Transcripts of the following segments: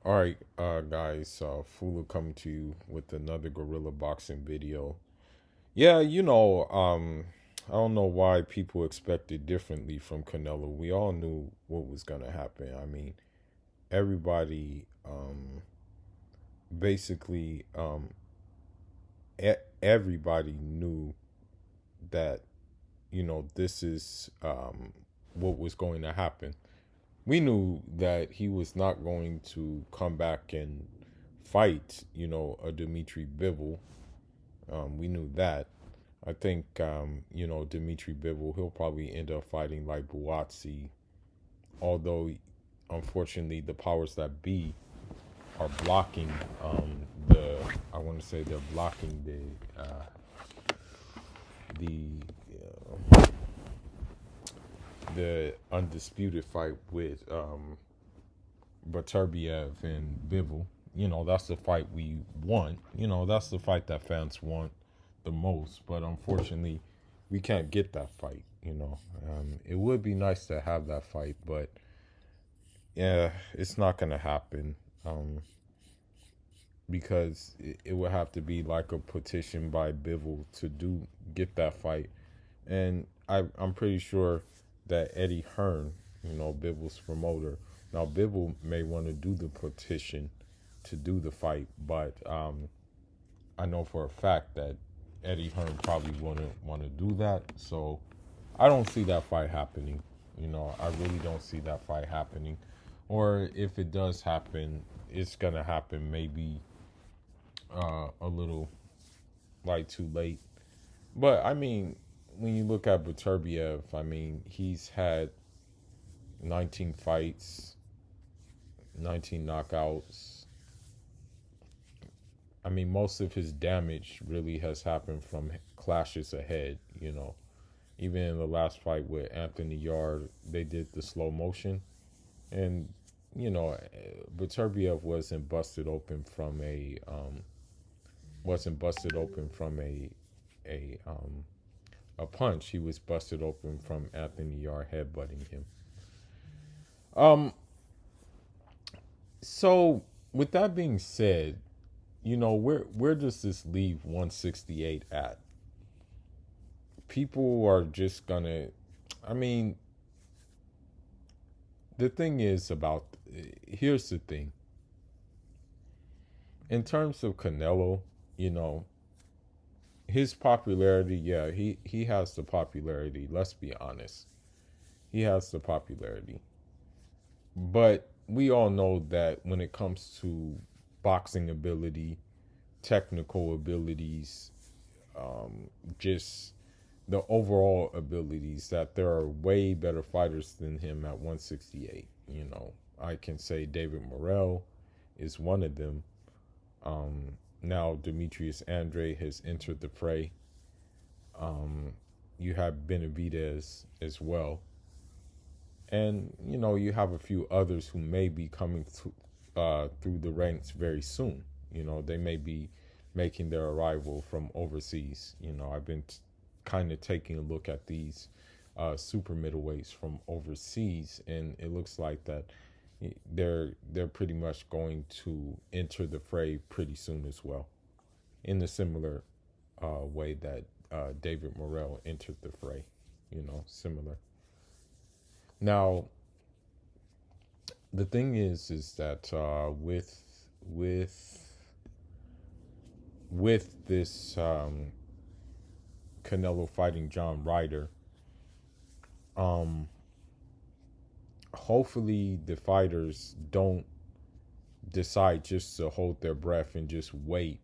All right, guys, Fula coming to you with another Guerilla boxing video. Yeah, I don't know why people expected differently from Canelo. We all knew what was gonna happen. I mean, everybody, basically, everybody knew that this is what was going to happen. We knew that he was not going to come back and fight, a Dmitry Bivol. We knew that. I think, Dmitry Bivol, he'll probably end up fighting like Buatsi, although, unfortunately, the powers that be are blocking I want to say they're blocking the, the undisputed fight with Baturbiev and Bivol. That's the fight we want. That's the fight that fans want the most. But unfortunately, we can't get that fight. It would be nice to have that fight, but yeah, it's not gonna happen. Because it would have to be like a petition by Bivol to get that fight, and I'm pretty sure that Eddie Hearn, Bivol's promoter. Now Bivol may want to do the petition to do the fight, but I know for a fact that Eddie Hearn probably wouldn't want to do that. So I don't see that fight happening. I really don't see that fight happening. Or if it does happen, it's gonna happen maybe a little like too late. But I mean, when you look at Baturbiev, I mean, he's had 19 fights, 19 knockouts. I mean, most of his damage really has happened from clashes ahead, Even in the last fight with Anthony Yard, they did the slow motion. And, Baturbiev wasn't busted open from a punch. He was busted open from Anthony Yard headbutting him. Um, so with that being said, where does this leave 168 at? People are just gonna. I mean, the thing is about. Here's the thing. In terms of Canelo, his popularity, yeah, he has the popularity. Let's be honest, he has the popularity. But we all know that when it comes to boxing ability, technical abilities, just the overall abilities, that there are way better fighters than him at 168. I can say David Morrell is one of them. Now Demetrius Andre has entered the fray. You have Benavidez as well. And, you have a few others who may be coming through the ranks very soon. They may be making their arrival from overseas. I've been kind of taking a look at these super middleweights from overseas, and it looks like that they're pretty much going to enter the fray pretty soon as well, in the similar way that David Morrell entered the fray. Similar. Now, the thing is that with this Canelo fighting John Ryder, hopefully the fighters don't decide just to hold their breath and just wait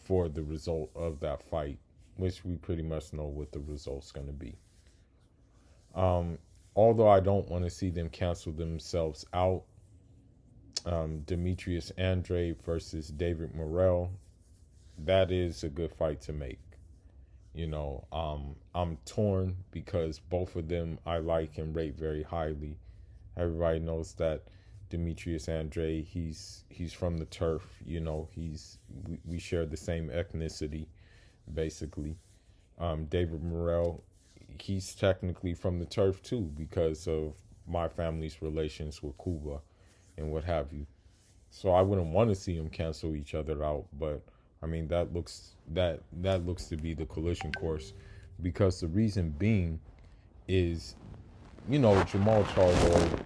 for the result of that fight, which we pretty much know what the result's going to be. Although I don't want to see them cancel themselves out, Demetrius Andre versus David Morrell, that is a good fight to make. I'm torn because both of them I like and rate very highly. Everybody knows that Demetrius Andre, he's from the turf. We share the same ethnicity, basically. David Morrell, he's technically from the turf too because of my family's relations with Cuba and what have you. So I wouldn't want to see them cancel each other out. But I mean, that looks to be the collision course, because the reason being is, Jamal Charlo,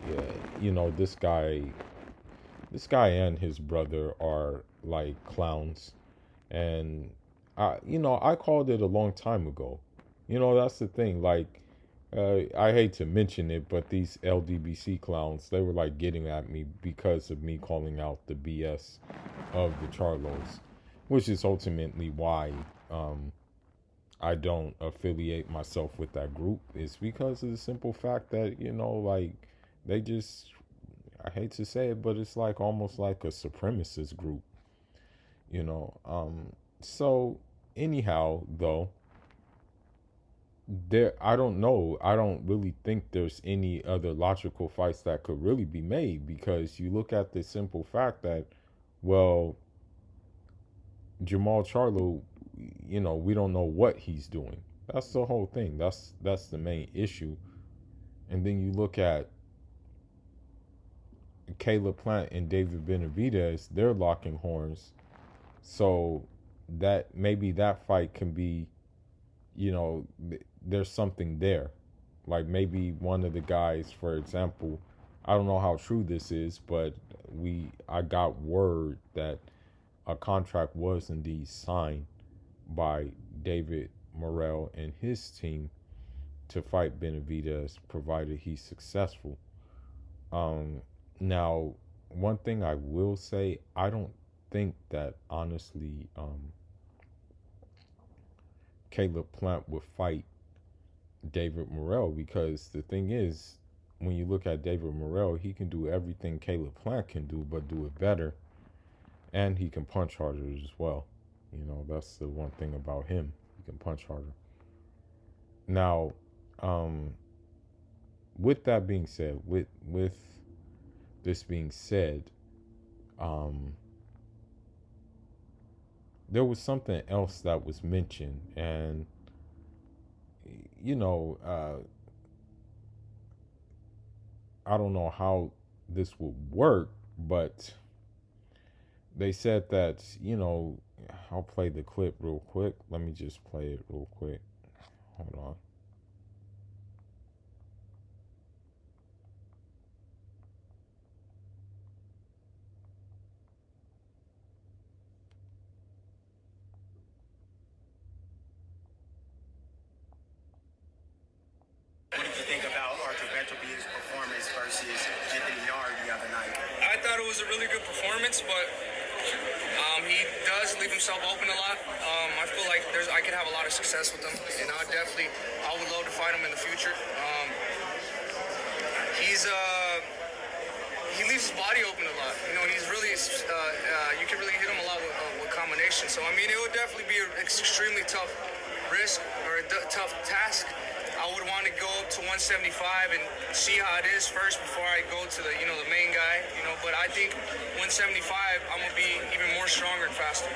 this guy and his brother are like clowns, and I called it a long time ago. That's the thing. Like, I hate to mention it, but these LDBC clowns, they were like getting at me because of me calling out the BS of the Charlos, which is ultimately why I don't affiliate myself with that group. It's because of the simple fact that, like, they just, I hate to say it, but it's like almost like a supremacist group, you know. So anyhow, though, I don't know. I don't really think there's any other logical fights that could really be made, because you look at the simple fact that, well, Jamal Charlo, we don't know what he's doing. That's the whole thing. That's the main issue. And then you look at Caleb Plant and David Benavidez, they're locking horns. So that maybe that fight can be, there's something there. Like maybe one of the guys, for example, I don't know how true this is, but I got word that a contract was indeed signed by David Morrell and his team to fight Benavidez, provided he's successful. Now, one thing I will say, I don't think that honestly, Caleb Plant would fight David Morrell, because the thing is, when you look at David Morrell, he can do everything Caleb Plant can do, but do it better, and he can punch harder as well. That's the one thing about him. He can punch harder. Now, with that being said, with this being said, there was something else that was mentioned, and you know, I don't know how this would work, but they said that, I'll play the clip real quick. Let me just play it real quick. Hold on. What did you think about Arthur Beterbie's performance versus Anthony Yarde the other night? I thought it was a really good performance, but he does leave himself open a lot. I feel like I could have a lot of success with him, and I would love to fight him in the future. He leaves his body open a lot. He's really you can really hit him a lot with combinations. So I mean, it would definitely be an extremely tough risk or a tough task. I would want to go up to 175 and see how it is first before I go to the main guy. But I think 175, I'm gonna be even more stronger and faster.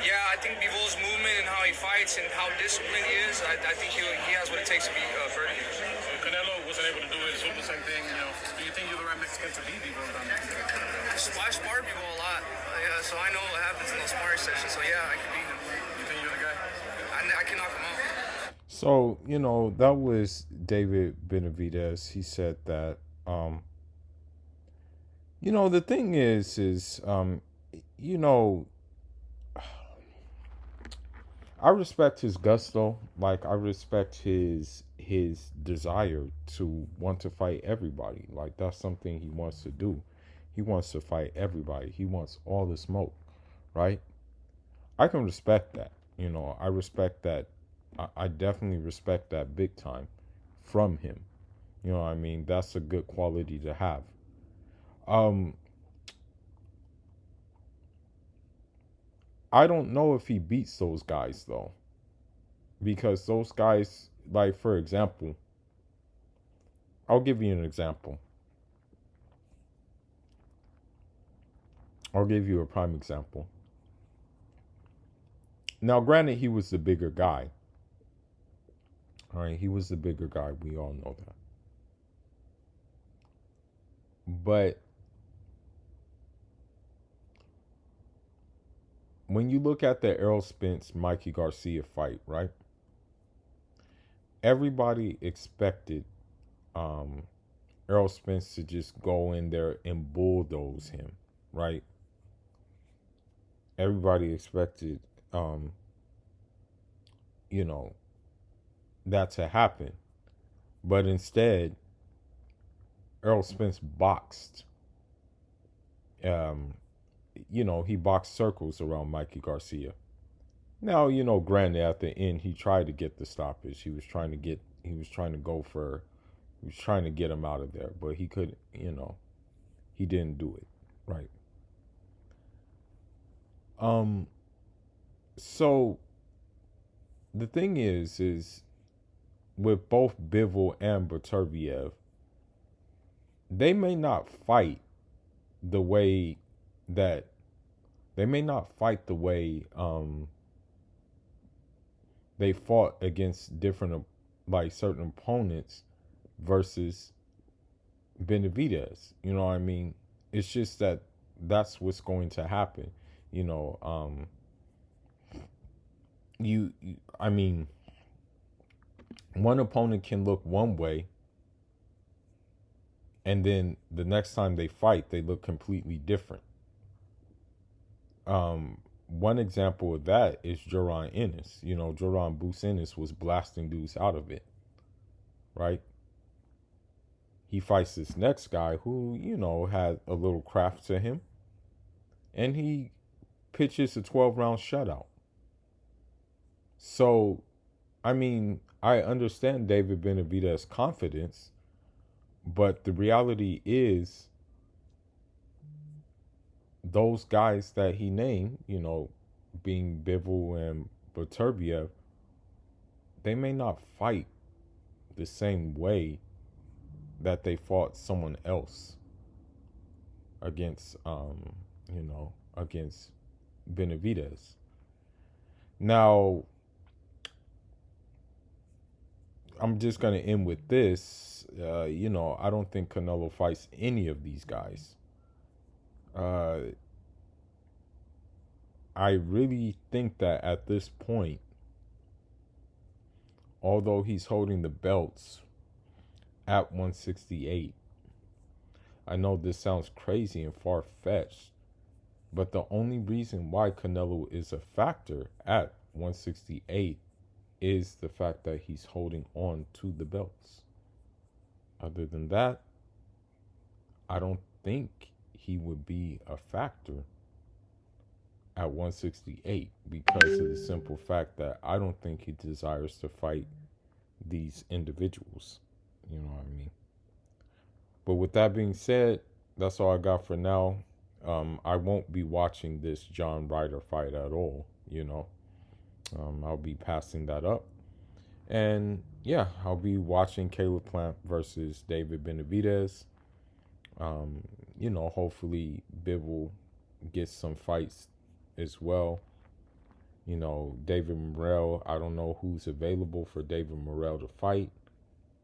Yeah, I think Bivol's movement and how he fights and how disciplined he is, I think he has what it takes to be Fergie. Canelo wasn't able to do it. It's the same thing. Do you think you're the right Mexican to beat Bivol down there? I spar Bivol a lot, so I know what happens in those sparring sessions. So yeah, I can beat him. You think you're the guy? I can knock him out. So, that was David Benavidez. He said that, the thing is, I respect his gusto. Like, I respect his desire to want to fight everybody. Like, that's something he wants to do. He wants to fight everybody. He wants all the smoke, right? I can respect that. I respect that. I definitely respect that big time from him. You know what I mean? That's a good quality to have. I don't know if he beats those guys, though. Because those guys, like, for example, I'll give you an example. I'll give you a prime example. Now, granted, he was the bigger guy. All right, he was the bigger guy. We all know that. But when you look at the Errol Spence Mikey Garcia fight, right? Everybody expected Errol Spence to just go in there and bulldoze him, right? Everybody expected, you know, that to happen. But instead, Errol Spence boxed. He boxed circles around Mikey Garcia. Now, granted, at the end, he tried to get the stoppage. He was trying to get him out of there, but he couldn't, he didn't do it, right? So the thing is with both Bivol and Beterbiev, they may not fight the way they fought against different, like, certain opponents versus Benavidez. You know what I mean? It's just that's what's going to happen. One opponent can look one way, and then the next time they fight, they look completely different. One example of that is Jaron Ennis. Jaron Boots Ennis was blasting dudes out of it, right? He fights this next guy who, had a little craft to him, and he pitches a 12-round shutout. So, I understand David Benavidez's confidence, but the reality is those guys that he named, being Bivol and Beterbiev, they may not fight the same way that they fought someone else against Benavidez. Now, I'm just going to end with this. I don't think Canelo fights any of these guys. I really think that at this point, although he's holding the belts at 168, I know this sounds crazy and far-fetched, but the only reason why Canelo is a factor at 168 is the fact that he's holding on to the belts. Other than that, I don't think he would be a factor at 168 because of the simple fact that I don't think he desires to fight these individuals. You know what I mean? But with that being said, that's all I got for now. I won't be watching this John Ryder fight at all, I'll be passing that up. And yeah, I'll be watching Caleb Plant versus David Benavidez. Hopefully Bivol gets some fights as well. David Morrell, I don't know who's available for David Morrell to fight,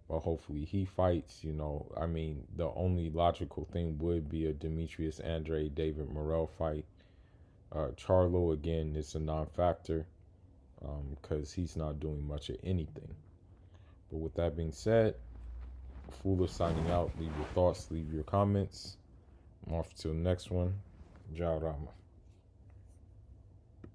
but hopefully he fights. The only logical thing would be a Demetrius Andrade David Morrell fight. Charlo, again, is a non-factor because he's not doing much of anything. But with that being said, Fuller signing out. Leave your thoughts, leave your comments. I'm off to the next one. Ciao, Rama.